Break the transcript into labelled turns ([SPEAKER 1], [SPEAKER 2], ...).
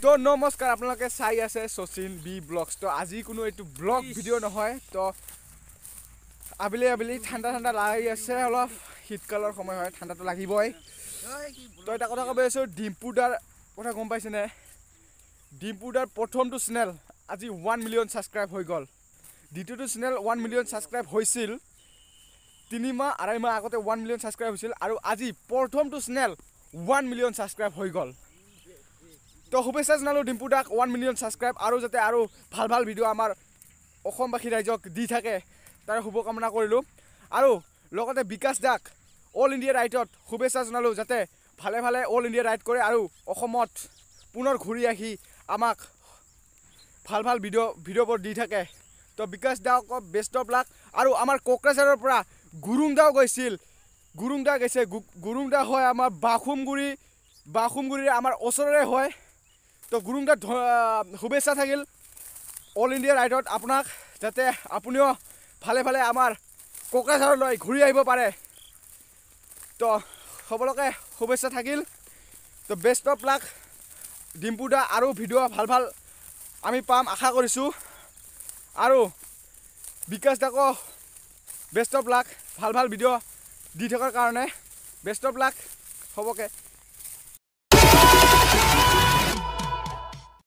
[SPEAKER 1] তো নমস্কাৰ আপোনালোকে চাই আছে শচীন বি ব্লগছ তো আজি কোনো এইটো ব্লগ ভিডিঅ' নহয় তো আবেলি আবেলি ঠাণ্ডা ঠাণ্ডা লাগি আছে অলপ শীতকালৰ সময় হয় ঠাণ্ডাটো লাগিবই তো এটা কথা ক'ব আছোঁ ডিম্পুদাৰ কথা গম পাইছেনে ডিম্পুদাৰ প্ৰথমটো চেনেল আজি 1 মিলিয়ন ছাবস্ক্ৰাইব হৈ গ'ল দ্বিতীয়টো চেনেল 1 মিলিয়ন ছাবস্ক্ৰাইব হৈছিল 3 মাহ 2.5 মাহ আগতে 1 মিলিয়ন ছাবস্ক্ৰাইব হৈছিল আৰু আজি প্ৰথমটো চেনেল 1 মিলিয়ন ছাবস্ক্ৰাইব হৈ গ'ল তো শুভেচ্ছা জনালোঁ ডিম্পুদাক 1 মিলিয়ন ছাবস্ক্ৰাইব আৰু যাতে আৰু ভাল ভাল ভিডিঅ' আমাৰ অসমবাসী ৰাইজক দি থাকে তাৰ শুভকামনা কৰিলোঁ আৰু লগতে বিকাশ দাক অল ইণ্ডিয়া ৰাইডত শুভেচ্ছা জনালোঁ যাতে ভালে ভালে অল ইণ্ডিয়া ৰাইড কৰে আৰু অসমত পুনৰ ঘূৰি আহি আমাক ভাল ভাল ভিডিঅ'বোৰ দি থাকে তো বিকাশ দাক বেষ্ট অফ লাক আৰু আমাৰ কোকৰাঝাৰৰ পৰা গুৰুংদাও গৈছিল গুৰুংদা গৈছে গুৰুংদা হয় আমাৰ বাখুমগুৰিৰে আমাৰ ওচৰৰে হয় তো গুৰুংদাত শুভেচ্ছা থাকিল অল ইণ্ডিয়া ৰাইডত আপোনাক যাতে আপুনিও ভালে ভালে আমাৰ কোকৰাঝাৰলৈ ঘূৰি আহিব পাৰে তো সকলোকে শুভেচ্ছা থাকিল তো বেষ্ট অফ লাক ডিম্পুদা আৰু ভিডিঅ' ভাল ভাল আমি পাম আশা কৰিছোঁ আৰু বিকাশ দাকো বেষ্ট অফ লাক ভাল ভাল ভিডিঅ' দি থকাৰ কাৰণে বেষ্ট অফ লাক হ'বকে